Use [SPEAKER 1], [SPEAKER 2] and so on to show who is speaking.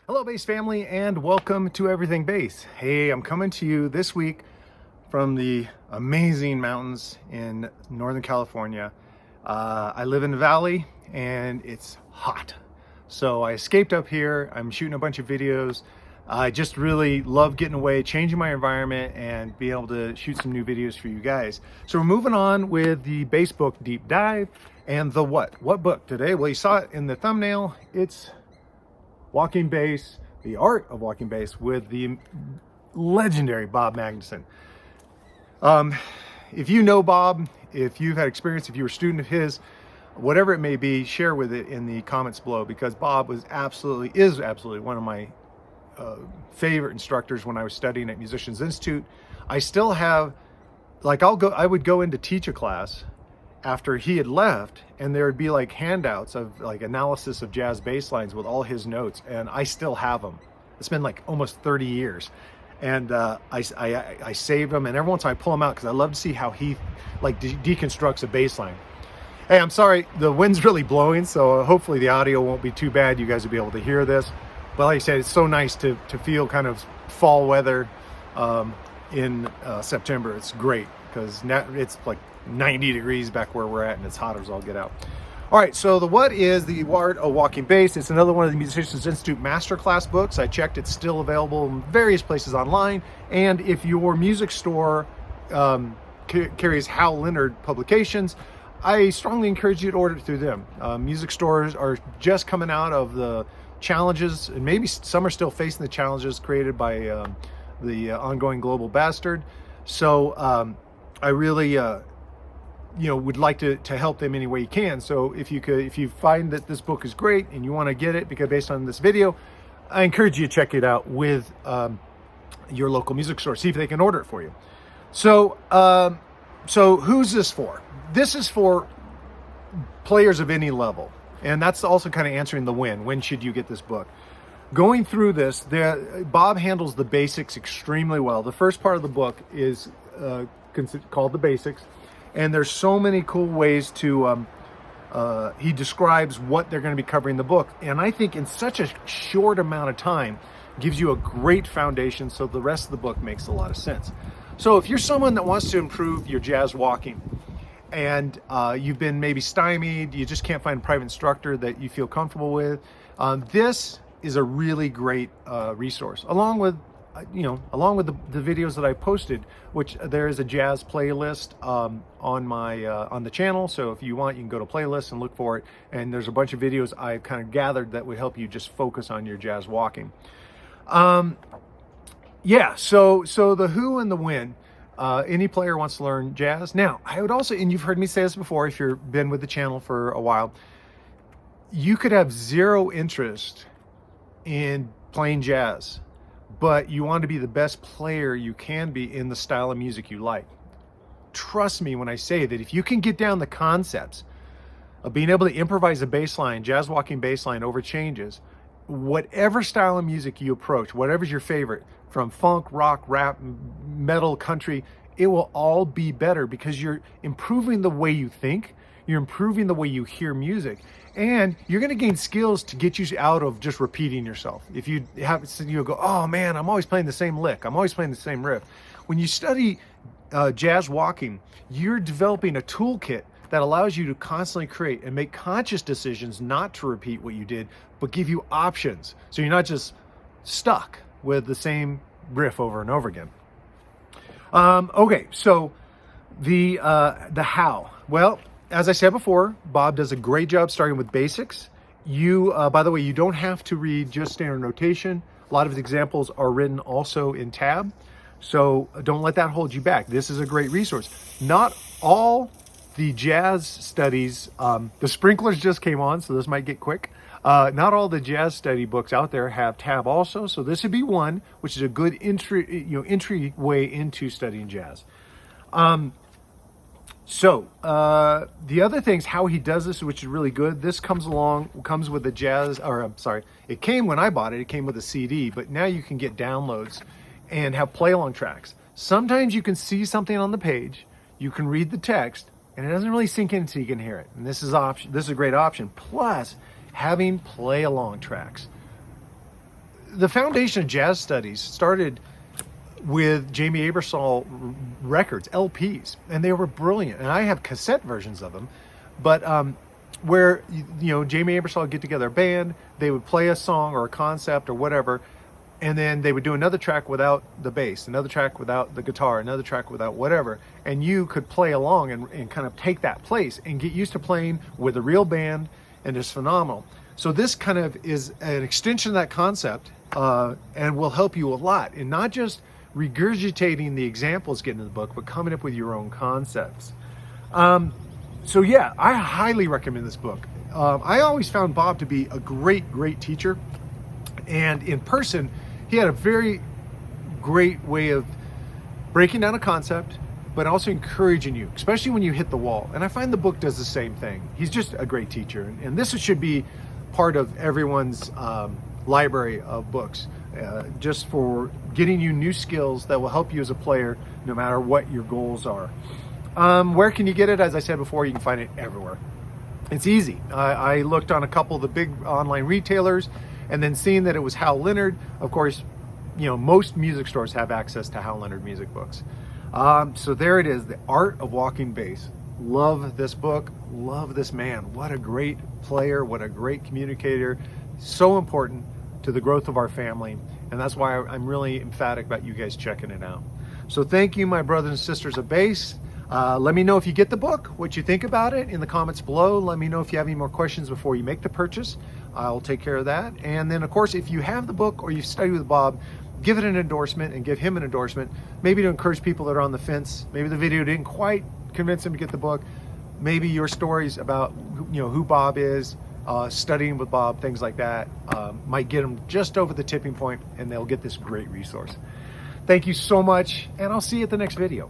[SPEAKER 1] Hello, bass family, and welcome to Everything Bass. Hey, I'm coming to you this week from the amazing mountains in Northern California. I live in the valley and it's hot. So I escaped up here. I'm shooting a bunch of videos. I just really love getting away, changing my environment, and being able to shoot some new videos for you guys. So we're moving on with the bass book deep dive. And the what? What book today? Well, you saw it in the thumbnail. It's Walking Bass, The Art of Walking Bass with the legendary Bob Magnusson. If you know Bob, if you've had experience, if you were a student of his, whatever it may be, share with it in the comments below, because Bob is absolutely one of my favorite instructors when I was studying at Musicians Institute. I still have, I would go in to teach a class after he had left, and there would be like handouts of like analysis of jazz bass lines with all his notes, and I still have them. It's been like almost 30 years, and I saved them, and every once in a while I pull them out because I love to see how he like deconstructs a bass line. Hey, I'm sorry, the wind's really blowing, so hopefully the audio won't be too bad. You guys will be able to hear this. But like I said, it's so nice to feel kind of fall weather in September. It's great because now it's like 90 degrees back where we're at, and it's hot as all get out. All right, so the what is the Art of Walking Bass? It's another one of the Musicians Institute Masterclass books. I checked, it's still available in various places online. And if your music store carries Hal Leonard publications, I strongly encourage you to order it through them. Music stores are just coming out of the challenges, and maybe some are still facing the challenges created by the ongoing global bastard. So I really would like to help them any way you can. So if you find that this book is great and you want to get it because based on this video, I encourage you to check it out with your local music store. See if they can order it for you. So who's this for? This is for players of any level, and that's also kind of answering the when should you get this book. Going through this, Bob handles the basics extremely well. The first part of the book is called The Basics. And there's so many cool ways to, he describes what they're going to be covering in the book. And I think in such a short amount of time, gives you a great foundation, so the rest of the book makes a lot of sense. So if you're someone that wants to improve your jazz walking, and you've been maybe stymied, you just can't find a private instructor that you feel comfortable with, this is a really great resource, along with the videos that I posted, which there is a jazz playlist on the channel. So if you want, you can go to playlists and look for it. And there's a bunch of videos I've kind of gathered that would help you just focus on your jazz walking. Yeah, so the who and the when. Any player wants to learn jazz. Now, I would also, and you've heard me say this before if you've been with the channel for a while, you could have zero interest in playing jazz, but you want to be the best player you can be in the style of music you like. Trust me when I say that if you can get down the concepts of being able to improvise a bass line, jazz walking bass line over changes, whatever style of music you approach, whatever's your favorite, from funk, rock, rap, metal, country, it will all be better because you're improving the way you think, you're improving the way you hear music, and you're going to gain skills to get you out of just repeating yourself. If you go, oh man, I'm always playing the same lick, I'm always playing the same riff. When you study jazz walking, you're developing a toolkit that allows you to constantly create and make conscious decisions not to repeat what you did, but give you options. So you're not just stuck with the same riff over and over again. Okay, so the how. Well, as I said before, Bob does a great job starting with basics. By the way, you don't have to read just standard notation. A lot of his examples are written also in tab. So don't let that hold you back. This is a great resource. Not all the jazz studies, the sprinklers just came on, so this might get quick. Not all the jazz study books out there have tab also. So this would be one, which is a good entry way into studying jazz. So the other things, how he does this, which is really good. This comes with a jazz, or I'm sorry, it came when I bought it. It came with a CD, but now you can get downloads and have play-along tracks. Sometimes you can see something on the page, you can read the text, and it doesn't really sink in until you can hear it. And this is a great option. Plus, having play-along tracks. the foundation of jazz studies started with Jamie Aebersold records, LPs, and they were brilliant. And I have cassette versions of them, but where, you know, Jamie Aebersold would get together a band, they would play a song or a concept or whatever, and then they would do another track without the bass, another track without the guitar, another track without whatever, and you could play along and kind of take that place and get used to playing with a real band, and it's phenomenal. So this kind of is an extension of that concept, and will help you a lot in not just regurgitating the examples getting in the book, but coming up with your own concepts. So yeah, I highly recommend this book. I always found Bob to be a great teacher, and in person, he had a very great way of breaking down a concept, but also encouraging you, especially when you hit the wall. And I find the book does the same thing. He's just a great teacher, and this should be part of everyone's library of books, just for getting you new skills that will help you as a player, no matter what your goals are. Where can you get it? As I said before, you can find it everywhere. It's easy. I looked on a couple of the big online retailers, and then seeing that it was Hal Leonard, of course, you know, most music stores have access to Hal Leonard music books. So there it is, The Art of Walking Bass. Love this book, love this man. What a great player, what a great communicator. So important to the growth of our family, and that's why I'm really emphatic about you guys checking it out. So thank you, my brothers and sisters of bass. Let me know if you get the book, what you think about it in the comments below. Let me know if you have any more questions before you make the purchase. I'll take care of that. And then, of course, if you have the book or you've studied with Bob, give it an endorsement and give him an endorsement, maybe to encourage people that are on the fence. Maybe the video didn't quite convince them to get the book. Maybe your stories about, you know, who Bob is, studying with Bob, things like that, might get them just over the tipping point, and they'll get this great resource. Thank you so much, and I'll see you at the next video.